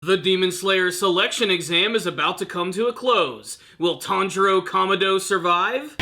The Demon Slayer selection exam is about to come to a close. Will Tanjiro Kamado survive?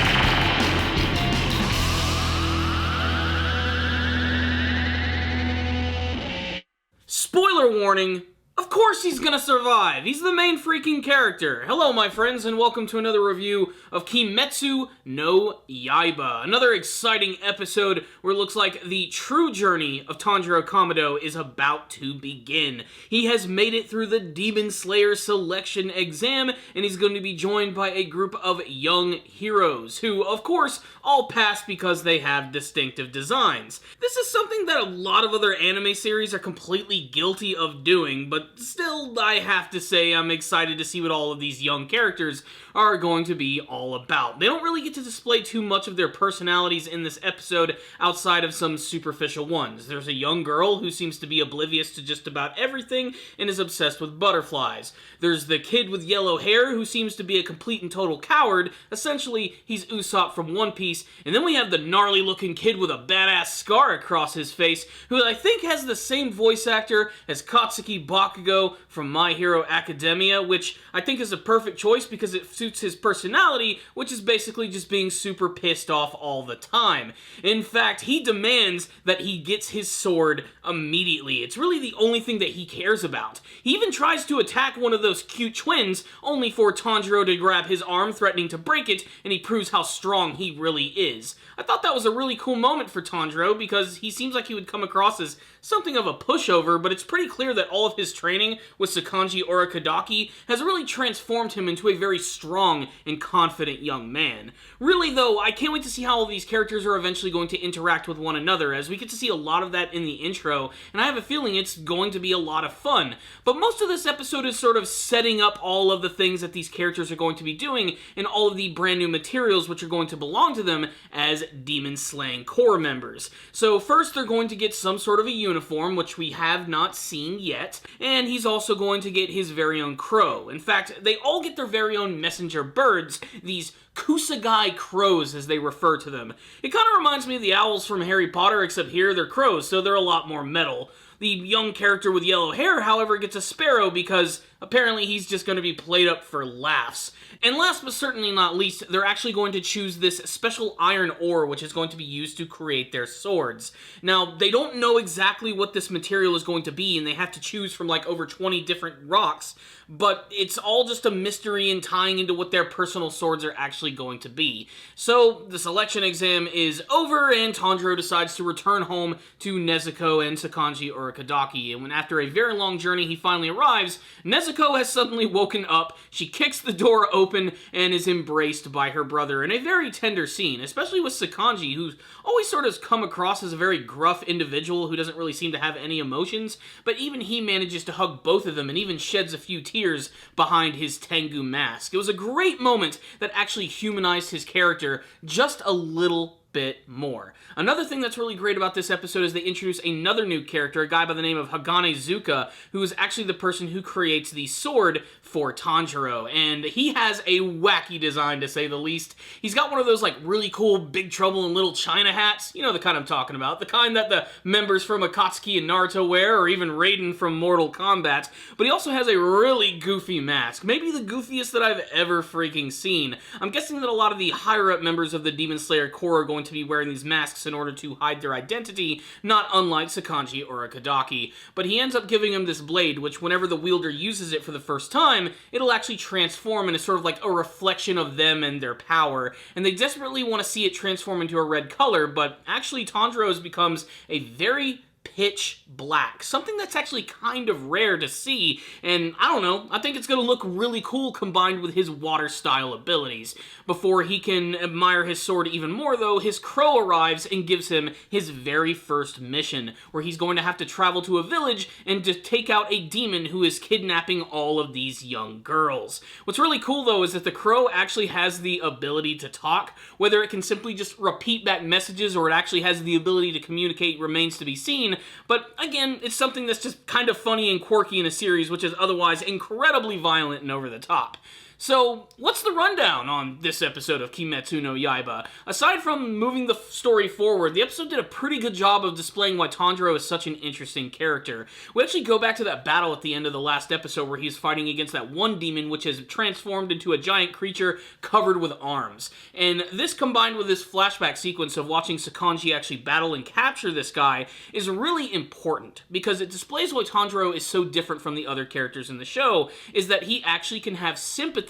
Spoiler warning! Of course he's gonna survive! He's the main freaking character! Hello my friends and welcome to another review of Kimetsu no Yaiba. Another exciting episode where it looks like the true journey of Tanjiro Kamado is about to begin. He has made it through the Demon Slayer selection exam and he's going to be joined by a group of young heroes who, of course, all pass because they have distinctive designs. This is something that a lot of other anime series are completely guilty of doing, but still, I have to say I'm excited to see what all of these young characters are going to be all about. They don't really get to display too much of their personalities in this episode outside of some superficial ones. There's a young girl who seems to be oblivious to just about everything and is obsessed with butterflies. There's the kid with yellow hair who seems to be a complete and total coward. Essentially, he's Usopp from One Piece. And then we have the gnarly looking kid with a badass scar across his face who I think has the same voice actor as Katsuki Bakugo from My Hero Academia, which I think is a perfect choice because it suits his personality, which is basically just being super pissed off all the time. In fact, he demands that he gets his sword immediately. It's really the only thing that he cares about. He even tries to attack one of those cute twins, only for Tanjiro to grab his arm, threatening to break it, and he proves how strong he really is. I thought that was a really cool moment for Tanjiro because he seems like he would come across as something of a pushover, but it's pretty clear that all of his training with Sakanji Urokodaki has really transformed him into a very strong and confident young man. Really though, I can't wait to see how all these characters are eventually going to interact with one another, as we get to see a lot of that in the intro, and I have a feeling it's going to be a lot of fun. But most of this episode is sort of setting up all of the things that these characters are going to be doing and all of the brand new materials which are going to belong to them as Demon Slaying Corps members. So first they're going to get some sort of a uniform, which we have not seen yet, and he's also going to get his very own crow. In fact, they all get their very own messenger birds, these Kusagai crows as they refer to them. It kind of reminds me of the owls from Harry Potter, except here they're crows, so they're a lot more metal. The young character with yellow hair, however, gets a sparrow because apparently he's just going to be played up for laughs. And last but certainly not least, they're actually going to choose this special iron ore which is going to be used to create their swords. Now, they don't know exactly what this material is going to be and they have to choose from like over 20 different rocks, but it's all just a mystery and tying into what their personal swords are actually going to be. So, the selection exam is over and Tanjiro decides to return home to Nezuko and Sakanji Urokodaki, and when after a very long journey he finally arrives, Nezuko has suddenly woken up, she kicks the door open, and is embraced by her brother in a very tender scene, especially with Sakanji, who's always sort of come across as a very gruff individual who doesn't really seem to have any emotions, but even he manages to hug both of them and even sheds a few tears behind his Tengu mask. It was a great moment that actually humanized his character just a little bit more. Another thing that's really great about this episode is they introduce another new character, a guy by the name of Haganezuka, who is actually the person who creates the sword for Tanjiro, and he has a wacky design to say the least. He's got one of those like really cool Big Trouble in Little China hats, you know the kind I'm talking about, the kind that the members from Akatsuki and Naruto wear, or even Raiden from Mortal Kombat, but he also has a really goofy mask, maybe the goofiest that I've ever freaking seen. I'm guessing that a lot of the higher up members of the Demon Slayer Corps are going to be wearing these masks in order to hide their identity, not unlike Sakanji Urokodaki. But he ends up giving him this blade, which whenever the wielder uses it for the first time, it'll actually transform into sort of like a reflection of them and their power, and they desperately want to see it transform into a red color, but actually Tanjiro's becomes a very pitch black, something that's actually kind of rare to see, and I don't know, I think it's going to look really cool combined with his water style abilities. Before he can admire his sword even more though, his crow arrives and gives him his very first mission, where he's going to have to travel to a village and to take out a demon who is kidnapping all of these young girls. What's really cool though is that the crow actually has the ability to talk. Whether it can simply just repeat back messages or it actually has the ability to communicate remains to be seen, but again, it's something that's just kind of funny and quirky in a series which is otherwise incredibly violent and over the top. So, what's the rundown on this episode of Kimetsu no Yaiba? Aside from moving the story forward, the episode did a pretty good job of displaying why Tanjiro is such an interesting character. We actually go back to that battle at the end of the last episode where he's fighting against that one demon which has transformed into a giant creature covered with arms. And this combined with this flashback sequence of watching Sakanji actually battle and capture this guy is really important because it displays why Tanjiro is so different from the other characters in the show, is that he actually can have sympathy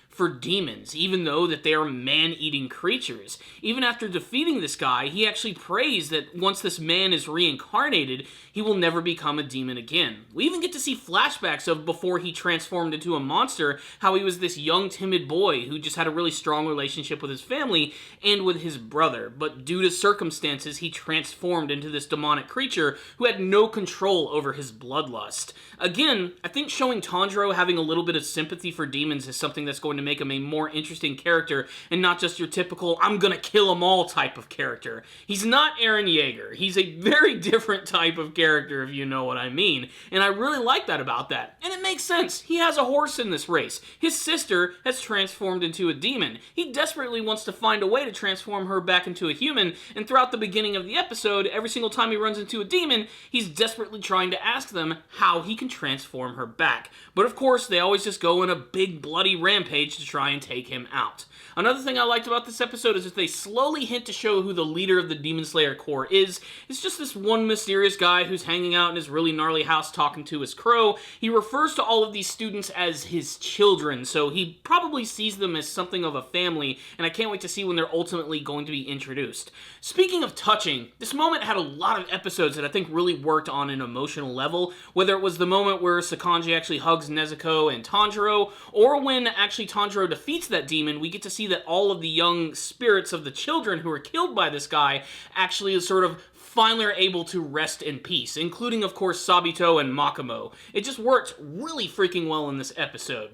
for demons, even though that they are man-eating creatures. Even after defeating this guy, he actually prays that once this man is reincarnated, he will never become a demon again. We even get to see flashbacks of before he transformed into a monster, how he was this young, timid boy who just had a really strong relationship with his family and with his brother, but due to circumstances, he transformed into this demonic creature who had no control over his bloodlust. Again, I think showing Tanjiro having a little bit of sympathy for demons is something that's going to make him a more interesting character and not just your typical I'm gonna kill them all type of character. He's not Eren Yeager. He's a very different type of character, if you know what I mean, and I really like that about that. And it makes sense. He has a horse in this race. His sister has transformed into a demon. He desperately wants to find a way to transform her back into a human, and throughout the beginning of the episode, every single time he runs into a demon, he's desperately trying to ask them how he can transform her back. But of course, they always just go in a big bloody rampage to try and take him out. Another thing I liked about this episode is that they slowly hint to show who the leader of the Demon Slayer Corps is. It's just this one mysterious guy who's hanging out in his really gnarly house talking to his crow. He refers to all of these students as his children, so he probably sees them as something of a family, and I can't wait to see when they're ultimately going to be introduced. Speaking of touching, this moment had a lot of episodes that I think really worked on an emotional level, whether it was the moment where Sakanji actually hugs Nezuko and Tanjiro, or when actually Tanjiro defeats that demon, we get to see that all of the young spirits of the children who were killed by this guy actually sort of finally are able to rest in peace, including, of course, Sabito and Makamo. It just worked really freaking well in this episode.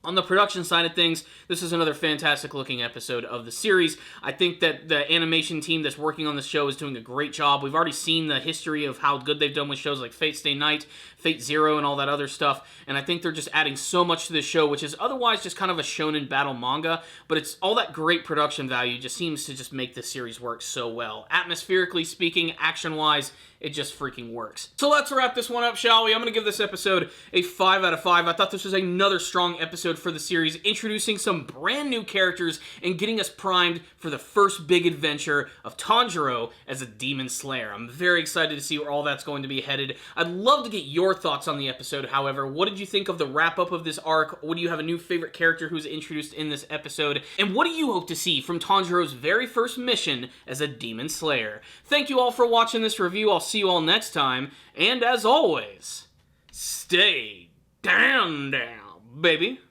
On the production side of things, this is another fantastic looking episode of the series. I think that the animation team that's working on this show is doing a great job. We've already seen the history of how good they've done with shows like Fate Stay Night, Fate Zero, and all that other stuff, and I think they're just adding so much to this show, which is otherwise just kind of a shonen battle manga, but it's all that great production value just seems to just make this series work so well. Atmospherically speaking, action-wise, it just freaking works. So let's wrap this one up, shall we? I'm going to give this episode a 5 out of 5. I thought this was another strong episode for the series, introducing some brand new characters and getting us primed for the first big adventure of Tanjiro as a Demon Slayer. I'm very excited to see where all that's going to be headed. I'd love to get your thoughts on the episode, however. What did you think of the wrap-up of this arc? What do you have a new favorite character who's introduced in this episode? And what do you hope to see from Tanjiro's very first mission as a Demon Slayer? Thank you all for watching this review. I'll see you all next time, and as always, stay down, baby.